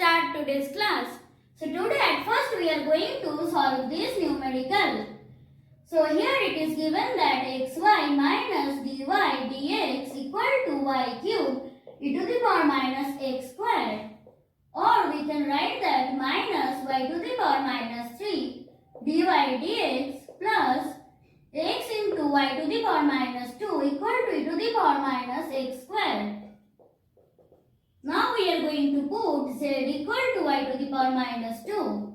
start today's class. So today at first we are going to solve this numerical. So here it is given that xy minus dy dx equal to y cube e to the power minus x squared. Or we can write that minus y to the power minus 3 dy dx plus x into y to the power minus 2 equal to e to the power minus x squared. Now we are going to put z equal to y to the power minus 2.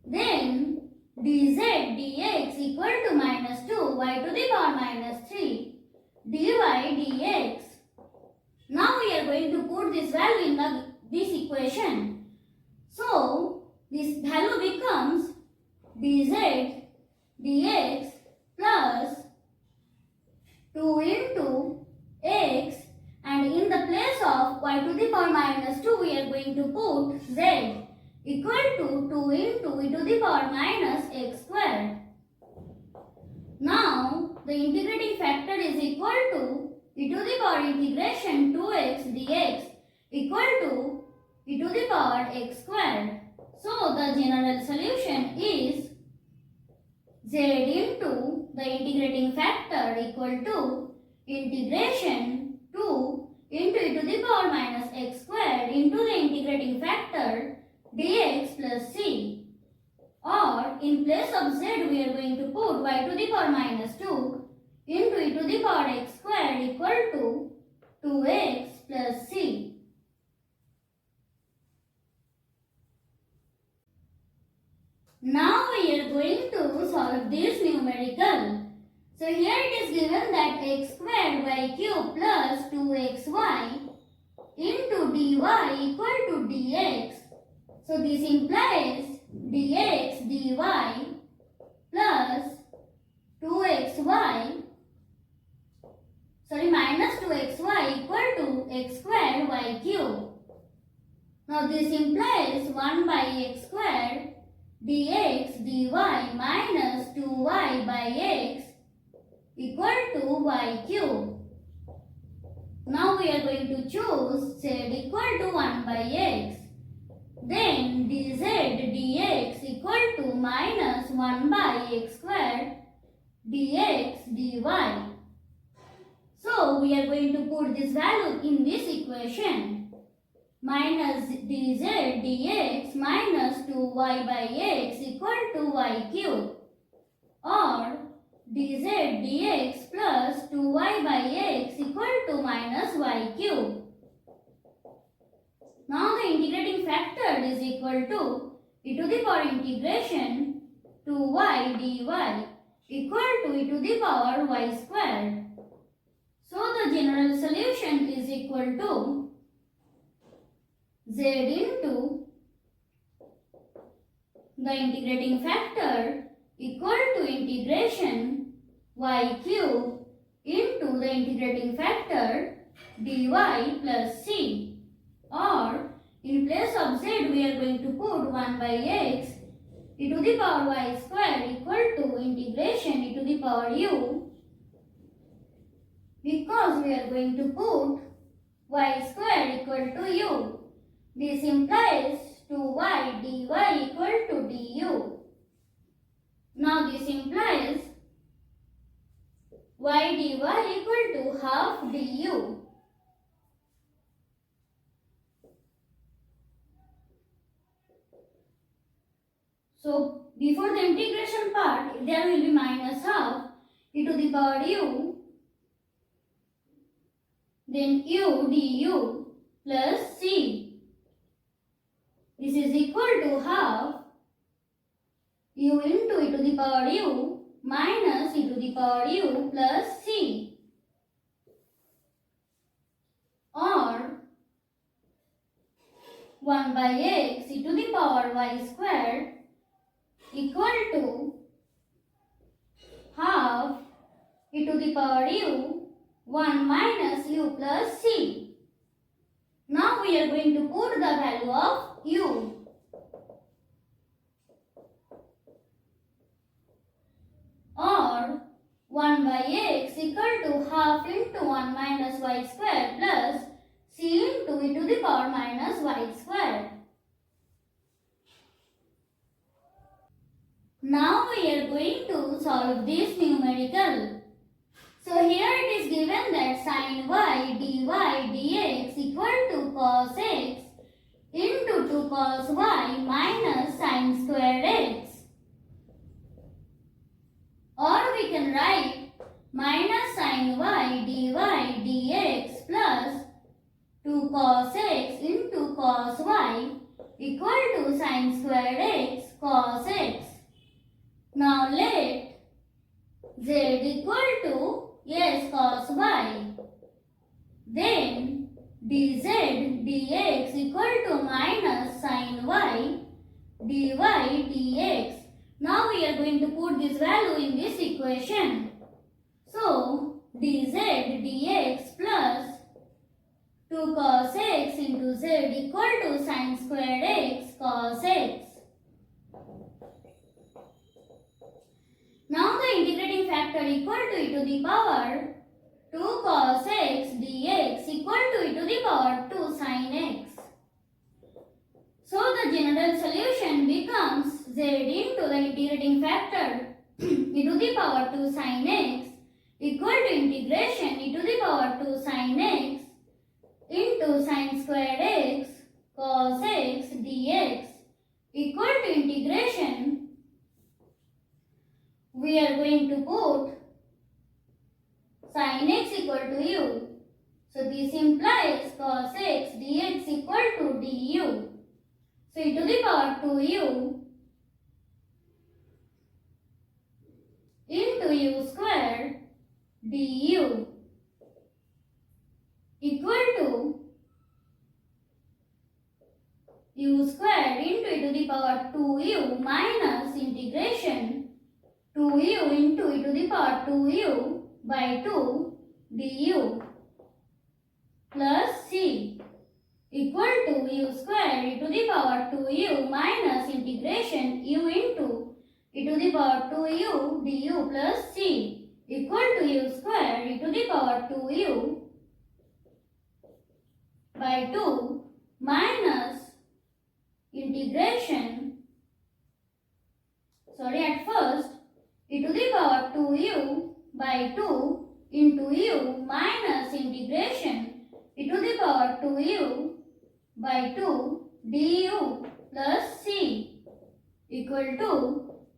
Then dz dx equal to minus 2 y to the power minus 3 dy dx. Now we are going to put this value in this equation. So this value becomes dz dx plus 2 into x, and in the place of y to the power minus 2 we are going to put z equal to 2 into e to the power minus x squared. Now the integrating factor is equal to e to the power integration 2x dx equal to e to the power x squared. So the general solution is z into the integrating factor equal to integration 2 into e to the power minus x squared into the integrating factor dx plus c. Or in place of z we are going to put y to the power minus 2 into e to the power x squared equal to 2x plus c. Now we are going to solve this numerical. So here it is given that x squared y cube plus 2xy into dy equal to dx. So this implies dx dy plus 2xy minus 2xy equal to x squared y cube. Now this implies 1 by x squared dx dy minus 2y by x equal to y cube. Now we are going to choose z equal to 1 by x. Then dz dx equal to minus 1 by x squared dx dy. So we are going to put this value in this equation. Minus dz dx minus 2y by x equal to y cube. Or dz dx plus 2y by x equal to minus y cube. Now the integrating factor is equal to e to the power integration 2y dy equal to e to the power y squared. So the general solution is equal to z into the integrating factor equal to integration y cube into the integrating factor dy plus c. Or in place of z we are going to put 1 by x e to the power y squared equal to integration e to the power u, because we are going to put y squared equal to u. This implies 2y dy equal to du. Now this implies y dy equal to half du. So before the integration part there will be minus half e to the power u, then u du plus c. This is equal to half u into e to the power u minus e to the power u plus c. Or 1 by x e to the power y squared equal to half e to the power u 1 minus u plus c. Now we are going to put the value of u. Or 1 by x equal to half into 1 minus y squared plus c into e to the power minus y squared. Now we are going to solve this numerical. So here it is given that sin y dy dx equal to cos x into 2 cos y minus sin squared x. Or we can write minus sin y dy dx plus 2 cos x into cos y equal to sin squared x cos x. Now let z equal to cos y. Then dz dx equal to minus sin y dy dx. Now we are going to put this value in this equation. So dz dx plus 2 cos x into z equal to sin squared x cos x. Now the integrating factor equal to e to the power 2 cos x dx equal to e to the power 2 sin x. So the general solution becomes z into the integrating factor e to the power 2 sin x equal to integration e to the power 2 sin x into sin squared x cos x dx equal to integration. We are going to put sin x equal to u. So this implies cos x dx equal to du. So e to the power 2u into u squared du equal to u squared into e to the power 2u minus integration 2u into e to the power 2u by 2 du plus c equal to u squared e to the power 2u minus integration u into e to the power 2u du plus c equal to u squared e to the power 2u by 2 minus integration, at first e to the power 2u by 2 into u minus integration e to the power 2u by 2 du plus c equal to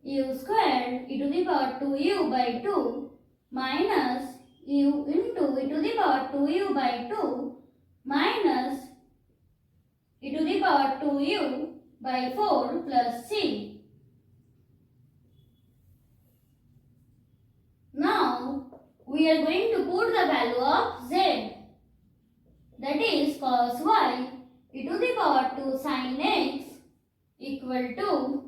u squared e to the power 2u by 2 minus u into e to the power 2u by 2 minus e to the power 2u by 4 plus c. Now we are going to put the value of z, that is cos y e to the power 2 sin x equal to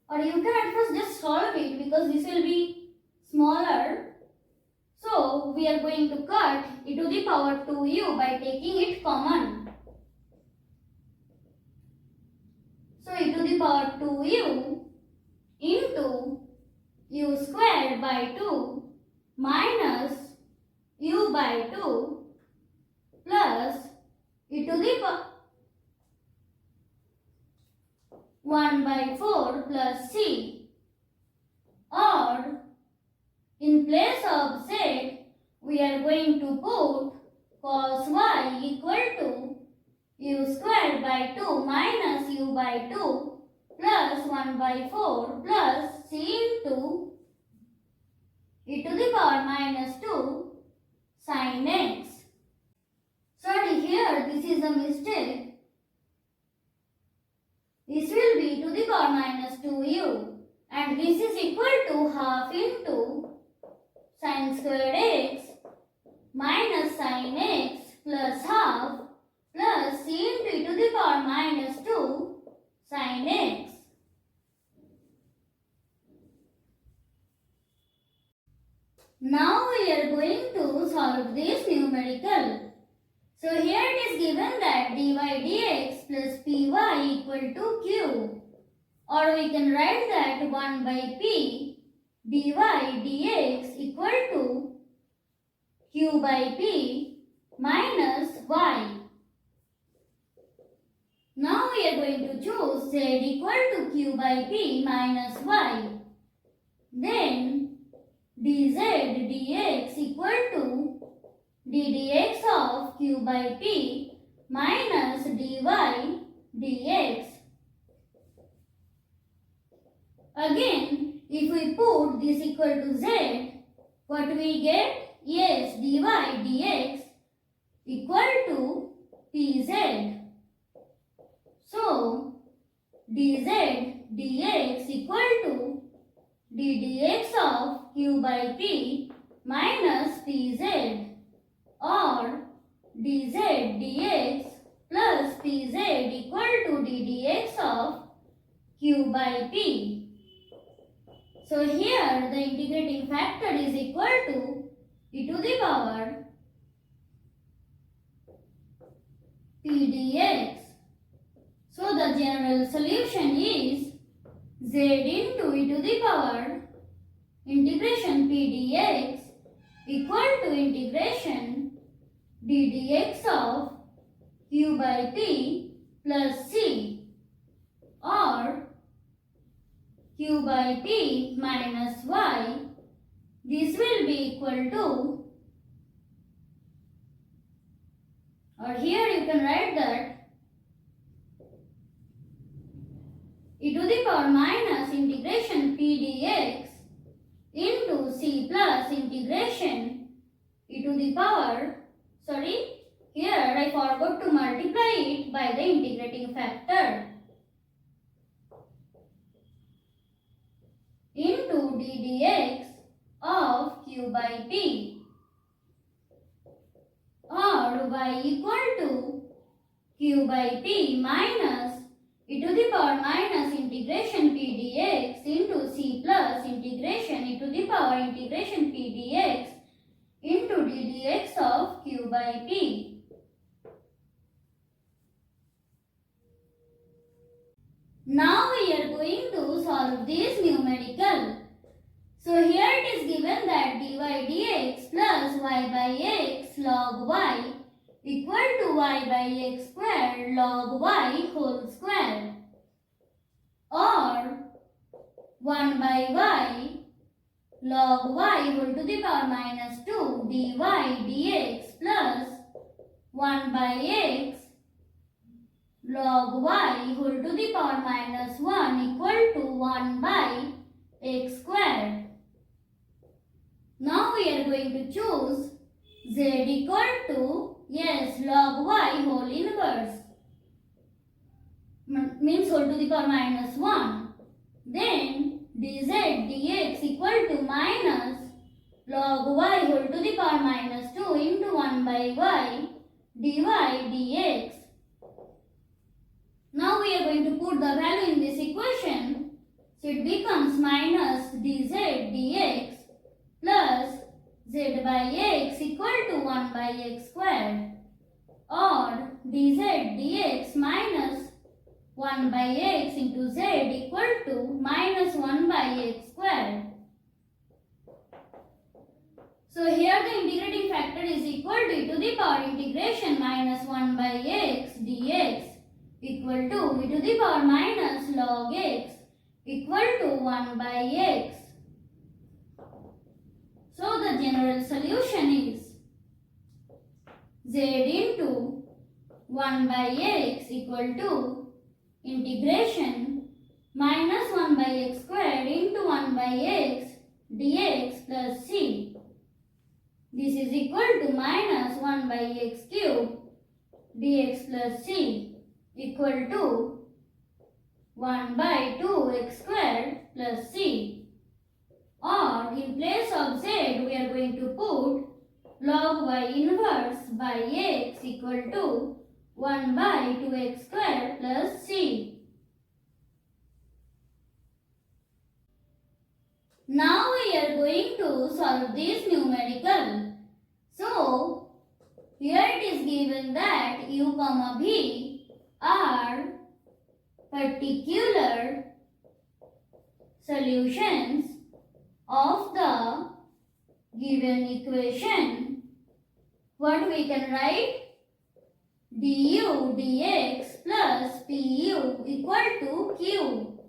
or you can at first just solve it because this will be smaller. So we are going to cut e to the power 2u by taking it common. So e to the power 2u into u squared by 2 minus u by 2 plus e to the power 1 by 4 plus c, or in place of z we are going to put cos y equal to u squared by 2 minus u by 2 plus 1 by 4 plus c into e to the power minus 2 sin x. Sorry, here this is a mistake. This will be to the power minus 2u and this is equal to half into sin squared x minus sin x plus half plus c into e to the power minus 2 sin x. Now we are going to solve this numerical. So here it is given that dy dx plus py equal to q, or we can write that 1 by p dy dx equal to q by p minus y. Now we are going to choose z equal to q by p minus y. Then dz dx equal to ddx of q by p minus dy dx. Again, if we put this equal to z, what we get? Yes, dy dx equal to pz. So, dz dx equal to ddx of q by p minus pz, or dz dx plus pz equal to ddx of q by p. So here the integrating factor is equal to e to the power p dx. So the general solution is z into e to the power integration p dx equal to integration ddx of q by p plus c, or q by p minus y. This will be equal to, or here you can write that e to the power minus integration p dx into c plus integration e to the power, here I forgot to multiply it by the integrating factor, into ddx of q by p, or y equal to q by p minus e to the power minus integration p dx into c plus integration e to the power integration p dx into ddx of q by p. Now we are going to solve this numerical. So here it is given that dy dx plus y by x log y equal to y by x square log y whole square, or 1 by y log y whole to the power minus 2 dy dx plus 1 by x log y whole to the power minus 1 equal to 1 by x square. Now we are going to choose z equal to, yes, log y whole inverse, means whole to the power minus 1. Then dz dx equal to minus log y whole to the power minus 2 into 1 by y dy dx. Now we are going to put the value in this equation. So it becomes minus dz dx plus z by x equal to 1 by x squared, or dz dx minus 1 by x into z equal to minus 1 by x squared. So here the integrating factor is equal to e to the power integration minus 1 by x dx equal to e to the power minus log x equal to 1 by x. So the general solution is z into 1 by x equal to integration minus 1 by x squared into 1 by x dx plus c. This is equal to minus 1 by x cube dx plus c equal to 1 by 2x squared plus c. Or in place of z we are going to put log y inverse by x equal to 1 by 2x squared plus c. Now we are going to solve this numerical. So here it is given that u comma v are particular solutions of the given equation, what we can write? du dx plus pu equal to q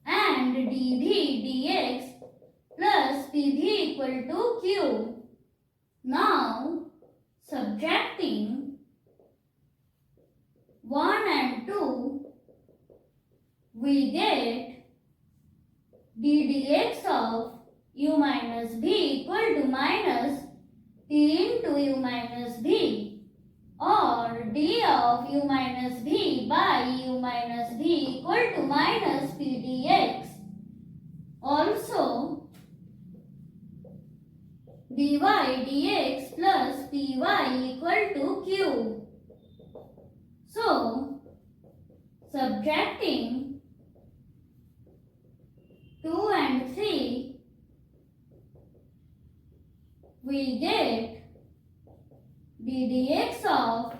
and dv dx plus pv equal to q. Now subtracting 1 and 2, we get d dx of u minus b equal to minus p into u minus b, or d of u minus b by u minus b equal to minus p dx. Also dy dx plus py equal to q. So subtracting 2 and 3, we get d dx of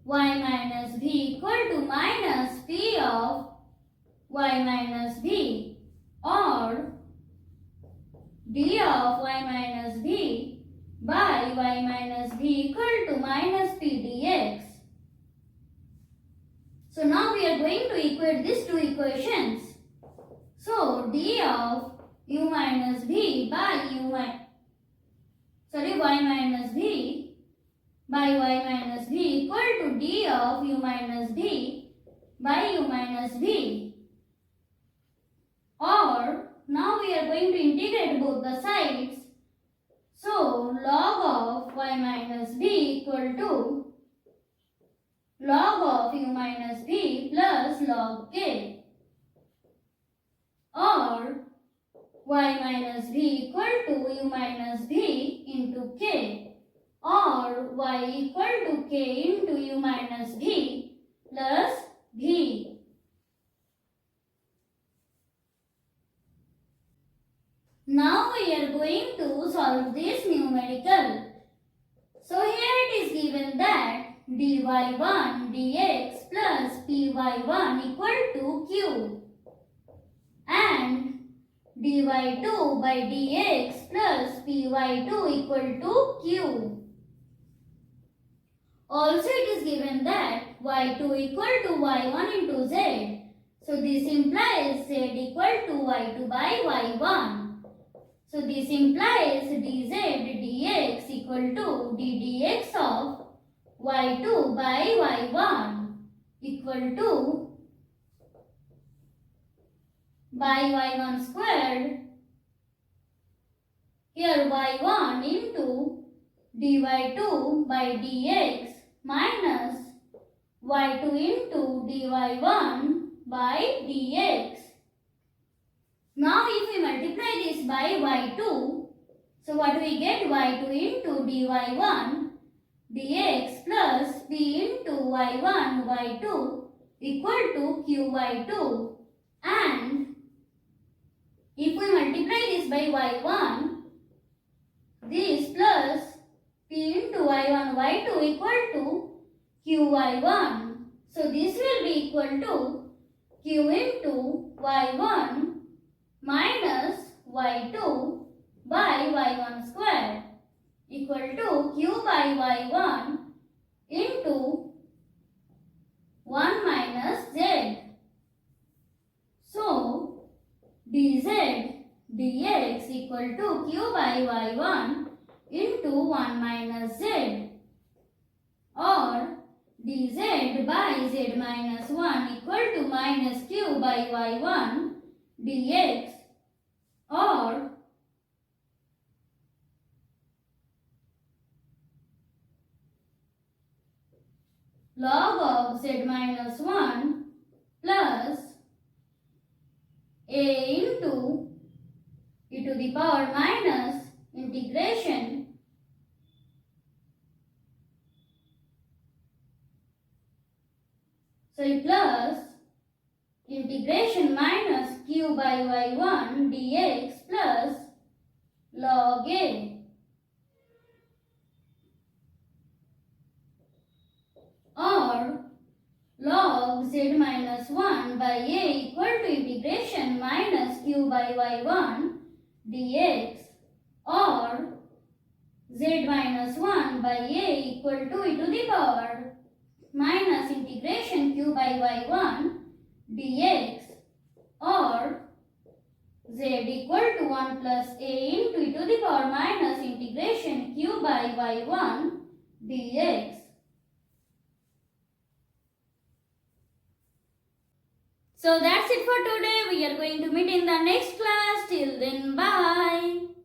y minus b equal to minus p of y minus b, or d of y minus b by y minus b equal to minus p dx. So now we are going to equate these two equations. So d of u minus b by y minus b by y minus b equal to d of u minus b by u minus b. Or now we are going to integrate both the sides. So log of y minus b equal to log of u minus b plus log k, or y minus b equal to u minus b into k, or y equal to k into u minus b plus b. Now we are going to solve this numerical. So here it is given that dy1 dx plus py1 equal to q and dy2 by dx plus py2 equal to q. Also it is given that y2 equal to y1 into z. So this implies z equal to y2 by y1. So this implies dz dx equal to ddx of y2 by y1 equal to by y1 squared. Here y1 into dy2 by dx minus y2 into dy1 by dx. Now if we multiply this by y2, so what we get? y2 into dy1 dx plus p into y1 y2 equal to qy2, and if we multiply this by y1, this plus p into y1 y2 equal to qy1. So this will be equal to q into y1 minus y2 by y1 square equal to q by y1 into 1 minus z. So dz dx equal to q by y1 into 1 minus z, or dz by z minus 1 equal to minus q by y1 dx, or log of z minus 1 plus a into e to the power minus integration plus integration minus q by y1 dx plus log a, or log z minus 1 by a equal to integration minus q by y1 dx or z minus 1 by a equal to e to the power minus integration q by y1 dx or z equal to 1 plus a into e to the power minus integration q by y1 dx. So that's it for today. We are going to meet in the next class. Till then, bye.